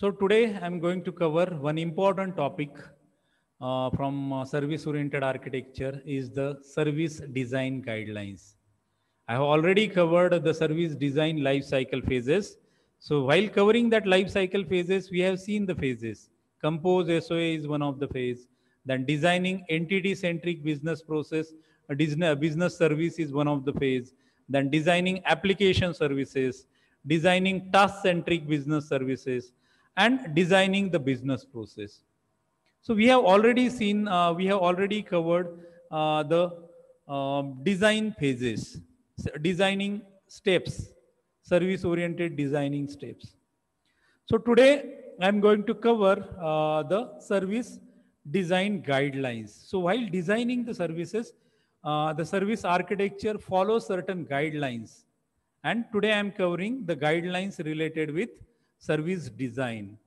So today I'm going to cover one important topic from service-oriented architecture is the service design guidelines. I have already covered the service design life cycle phases. So while covering that life cycle phases, we have seen the phases. Compose SOA is one of the phase. Then designing entity-centric business process, a business service is one of the phase. Then designing application services, designing task-centric business services, and designing the business process. So we have already seen, we have already covered the design phases, designing steps, service-oriented designing steps. So today I'm going to cover the service design guidelines. So while designing the service architecture follows certain guidelines. And today I'm covering the guidelines related with service design.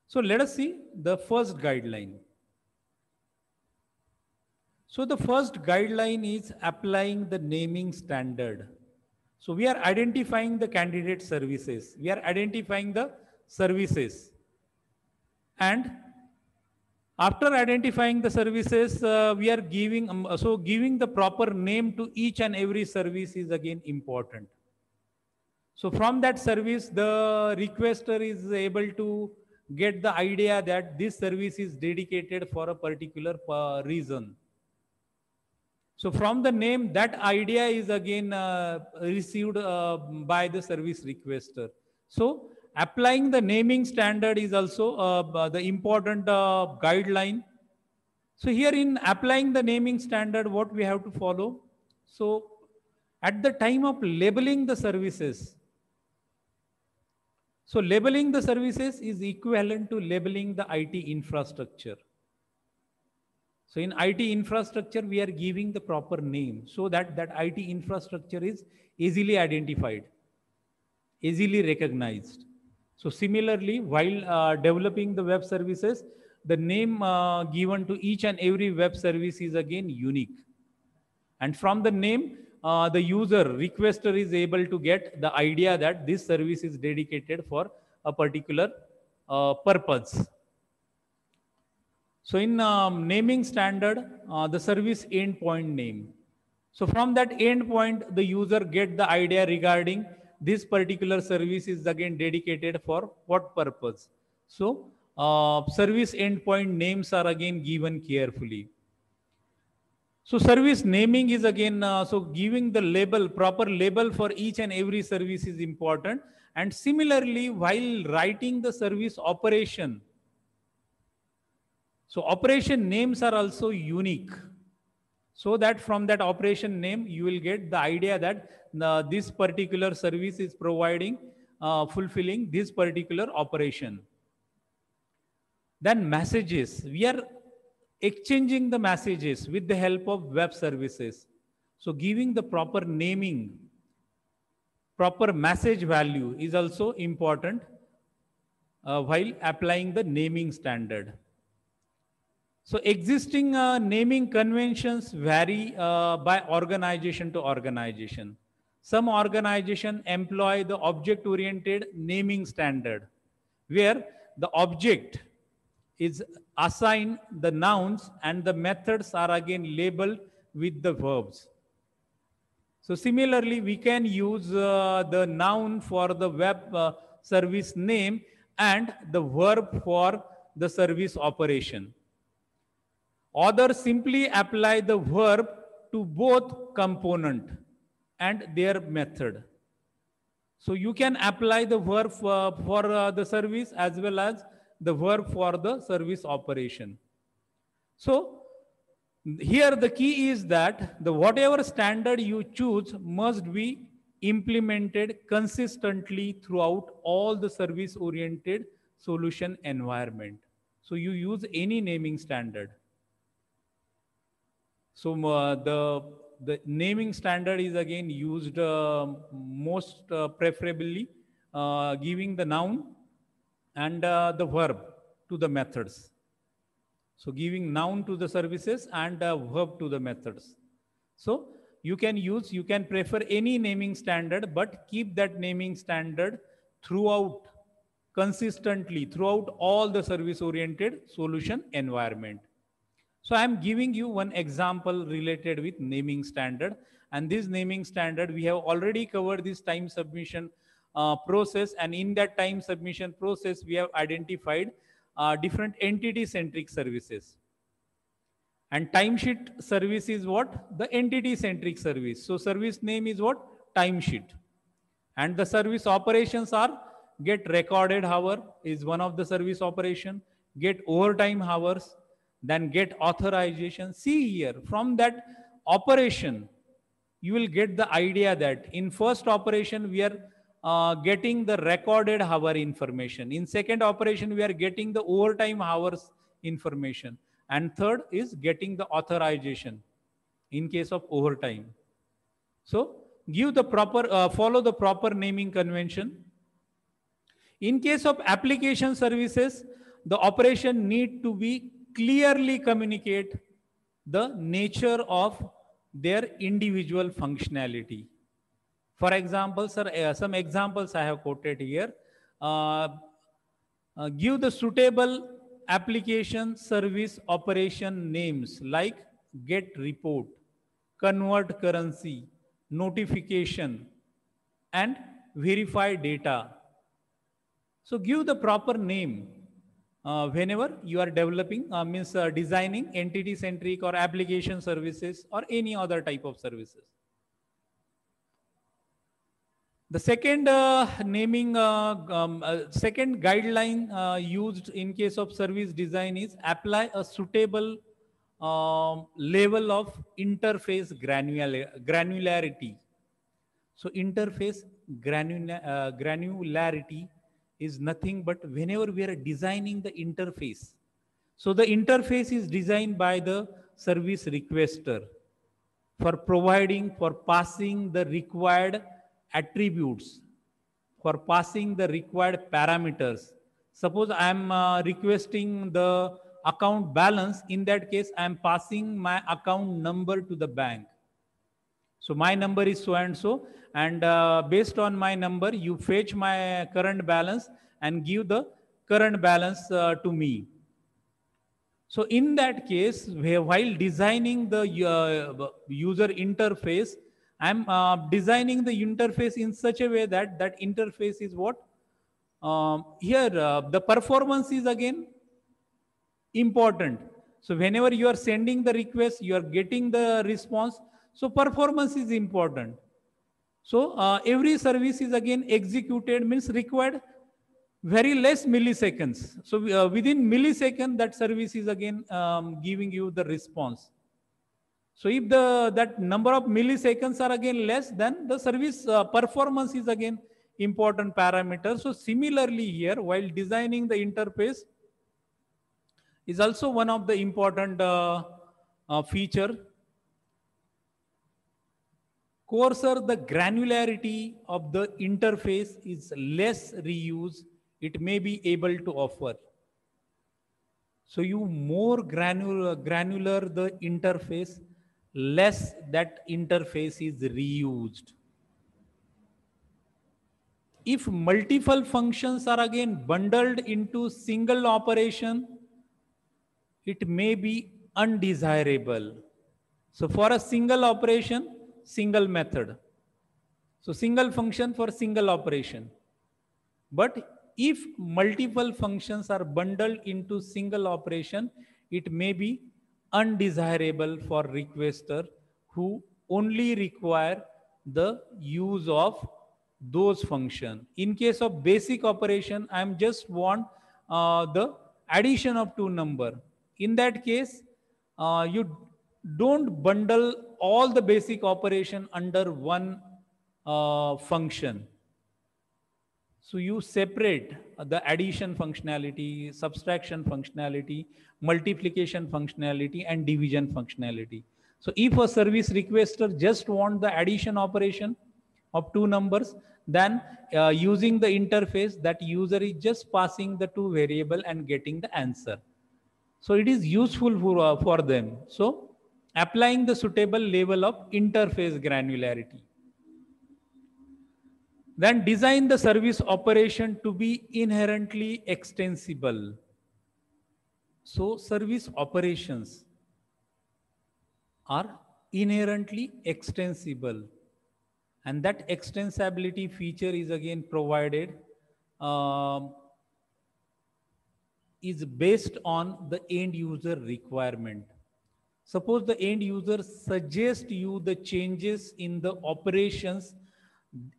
So let us see the first guideline. So the first guideline is applying the naming standard. So we are identifying the candidate services. We are identifying the services. And after identifying the services, we are giving the proper name to each and every service is again important. So from that service, the requester is able to get the idea that this service is dedicated for a particular reason. So from the name, that idea is again received by the service requester. So applying the naming standard is also the important guideline. So here in applying the naming standard, what we have to follow. So at the time of labeling the services, so labeling the services is equivalent to labeling the IT infrastructure. So in IT infrastructure, we are giving the proper name so that that IT infrastructure is easily identified, easily recognized. So similarly, while developing the web services, the name given to each and every web service is again unique. And from the name, the user requester is able to get the idea that this service is dedicated for a particular purpose. So in naming standard, the service endpoint name. So from that endpoint, the user get the idea regarding this particular service is again dedicated for what purpose. So service endpoint names are again given carefully. So service naming is again, so giving the label, proper label for each and every service is important. And similarly, while writing the service operation, so operation names are also unique. So that from that operation name, you will get the idea that this particular service is providing, fulfilling this particular operation. Then messages. We are exchanging the messages with the help of web services. So giving the proper naming, proper message value is also important while applying the naming standard. So existing naming conventions vary by organization to organization. Some organizations employ the object-oriented naming standard, where the object is assigned the nouns and the methods are again labeled with the verbs. So similarly, we can use the noun for the web service name and the verb for the service operation. Others simply apply the verb to both component and their method. So you can apply the verb for the service as well as the verb for the service operation. So here the key is that the whatever standard you choose must be implemented consistently throughout all the service oriented solution environment. So you use any naming standard. So the naming standard is again used most preferably giving the noun and the verb to the methods. So giving noun to the services and verb to the methods. So you can prefer any naming standard, but keep that naming standard throughout consistently throughout all the service-oriented solution environment. So I'm giving you one example related with naming standard. And this naming standard, we have already covered this time submission process. And in that time submission process, we have identified different entity-centric services. And timesheet service is what? The entity-centric service. So service name is what? Timesheet. And the service operations are get recorded hour is one of the service operation, get overtime hours, then get authorization. See here, from that operation, you will get the idea that in first operation, we are getting the recorded hour information. In second operation, we are getting the overtime hours information. And third is getting the authorization in case of overtime. So give the proper, follow the proper naming convention. In case of application services, the operation need to be clearly communicate the nature of their individual functionality. For example, sir, some examples I have quoted here. Give the suitable application service operation names like get report, convert currency, notification, and verify data. So give the proper name whenever you are developing, designing entity-centric or application services or any other type of services. The second second guideline used in case of service design is apply a suitable level of interface granularity. So interface granularity is nothing but whenever we are designing the interface. So the interface is designed by the service requester for providing, for passing the required attributes, for passing the required parameters. Suppose I am requesting the account balance. In that case, I am passing my account number to the bank. So my number is so and so, and based on my number, you fetch my current balance and give the current balance to me. So in that case, while designing the user interface, I'm designing the interface in such a way that that interface is what? Here, the performance is again important. So whenever you are sending the request, you are getting the response. So performance is important. So every service is again executed, means required very less milliseconds. So within millisecond, that service is again giving you the response. So if that number of milliseconds are again less, then the service performance is again important parameter. So similarly here, while designing the interface is also one of the important feature. Coarser the granularity of the interface is less reuse it may be able to offer. So you more granular the interface, less that interface is reused. If multiple functions are again bundled into single operation, it may be undesirable. So for a single operation, single method. So single function for single operation. But if multiple functions are bundled into single operation, it may be undesirable for requester who only require the use of those functions. In case of basic operation, I just want the addition of two numbers. In that case, you don't bundle all the basic operation under one function. So you separate the addition functionality, subtraction functionality, multiplication functionality, and division functionality. So if a service requester just want the addition operation of two numbers, then using the interface, that user is just passing the two variable and getting the answer. So it is useful for them. So applying the suitable level of interface granularity. Then design the service operation to be inherently extensible. So service operations are inherently extensible, and that extensibility feature is again provided, um, is based on the end user requirement. Suppose the end user suggests you the changes in the operations.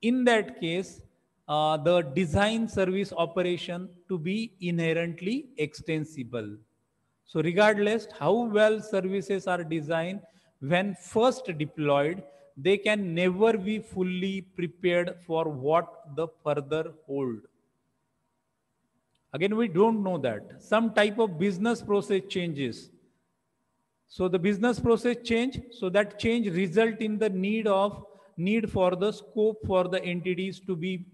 In that case, the design service operation to be inherently extensible. So regardless how well services are designed, when first deployed, they can never be fully prepared for what the further hold. Again, we don't know that. Some type of business process changes. So the business process change, so that change result in the need for the scope for the entities to be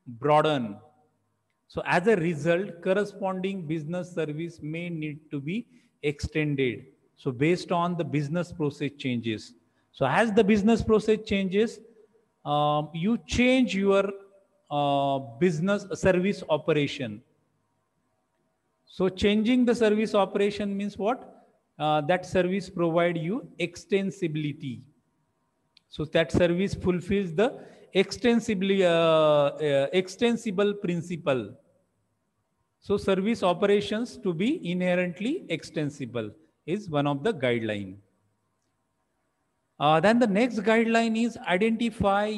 broadened. So as a result, corresponding business service may need to be extended. So based on the business process changes. So as the business process changes, you change your business service operation. So changing the service operation means what? That service provide you extensibility. So that service fulfills the extensible principle. So service operations to be inherently extensible is one of the guideline. Then the next guideline is identify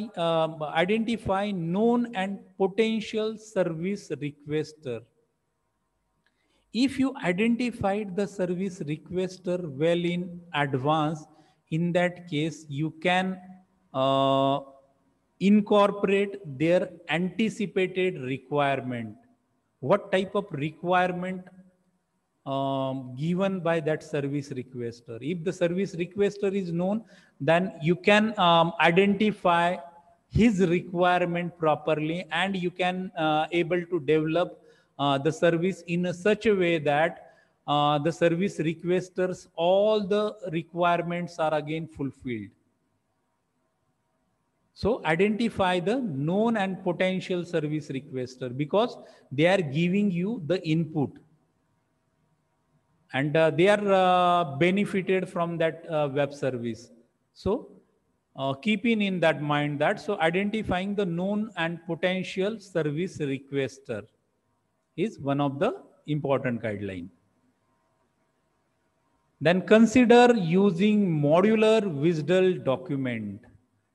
known and potential service requester. If you identified the service requester well in advance, in that case, you can incorporate their anticipated requirement. What type of requirement given by that service requester? If the service requester is known, then you can identify his requirement properly, and you can able to develop the service in a such a way that the service requesters all the requirements are again fulfilled. So identify the known and potential service requester, because they are giving you the input, and they are benefited from that web service. So keeping in that mind that, so identifying the known and potential service requester is one of the important guideline. Then consider using modular WSDL document.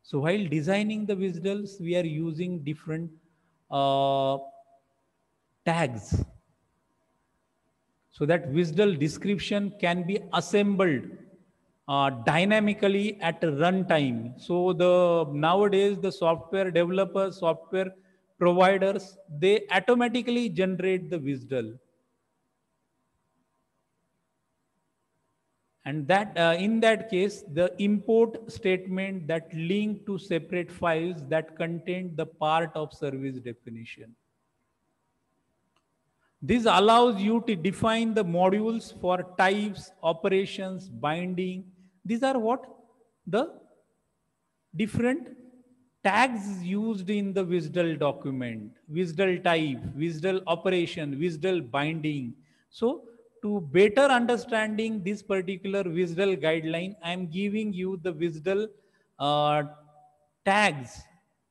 So while designing the WSDLs, we are using different tags, so that WSDL description can be assembled dynamically at runtime. So the nowadays the software developers, software providers, they automatically generate the WSDL. And that in that case, the import statement that link to separate files that contain the part of service definition. This allows you to define the modules for types, operations, binding. These are what? The different tags used in the WSDL document. WSDL type, WSDL operation, WSDL binding. So to better understanding this particular WSDL guideline, I am giving you the WSDL tags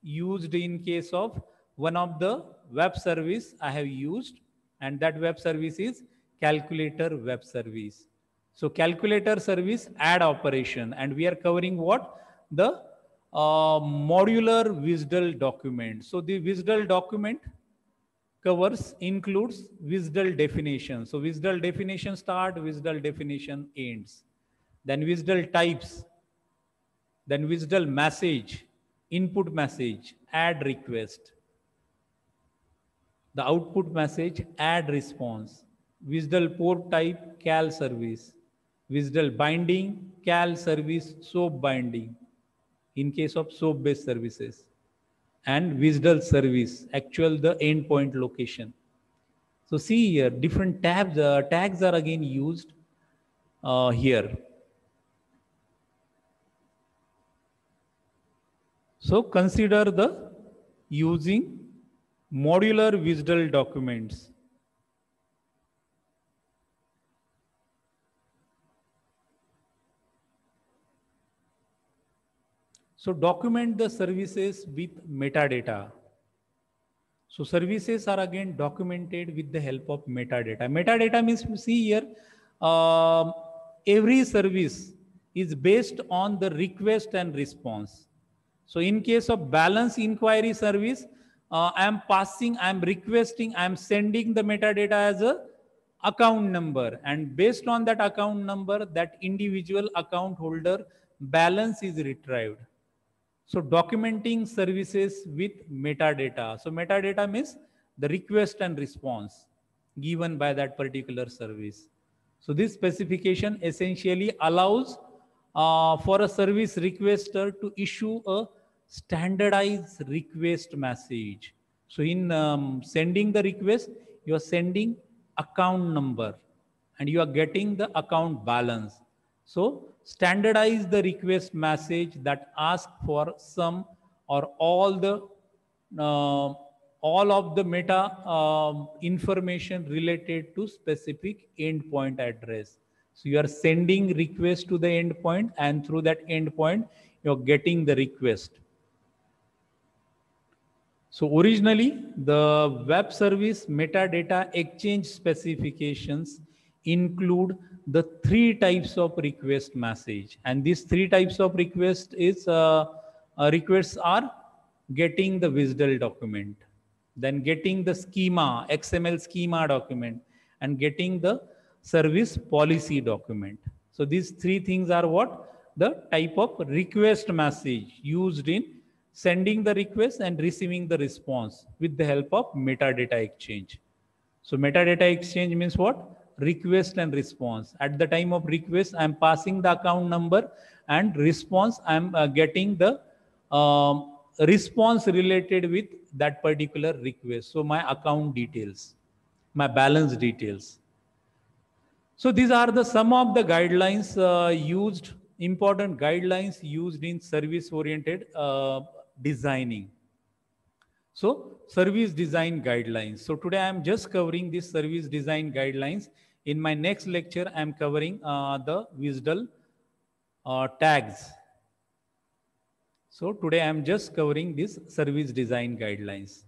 used in case of one of the web service I have used, and that web service is calculator web service. So calculator service add operation, and we are covering what? The modular WSDL document. So the WSDL document includes WSDL definition. So WSDL definition start, WSDL definition ends. Then WSDL types, then WSDL message, input message, add request. The output message, add response. WSDL port type, cal service. WSDL binding, cal service, SOAP binding in case of SOAP based services. And WSDL service, actual the endpoint location. So see here, different tags are again used here. So consider the using modular WSDL documents. So document the services with metadata. So services are again documented with the help of metadata. Metadata means, you see here, every service is based on the request and response. So in case of balance inquiry service, I am requesting, I am sending the metadata as a account number, and based on that account number, that individual account holder balance is retrieved. So documenting services with metadata. So metadata means the request and response given by that particular service. So this specification essentially allows for a service requester to issue a standardized request message. So in sending the request, you are sending account number and you are getting the account balance. So standardize the request message that asks for some or uh, all of the meta information related to specific endpoint address. So you are sending request to the endpoint, and through that endpoint, you are getting the request. So originally, the web service metadata exchange specifications include the three types of request message, and these three types of requests are getting the WSDL document, then getting the schema, XML schema document, and getting the service policy document. So these three things are what? The type of request message used in sending the request and receiving the response with the help of metadata exchange. So metadata exchange means what? Request and response. At the time of request, I'm passing the account number, and response, I'm getting the response related with that particular request. So my account details, my balance details. So these are the some of the guidelines important guidelines used in service-oriented designing. So service design guidelines. So today I am just covering this service design guidelines. In my next lecture, I am covering the WSDL tags. So today I am just covering this service design guidelines.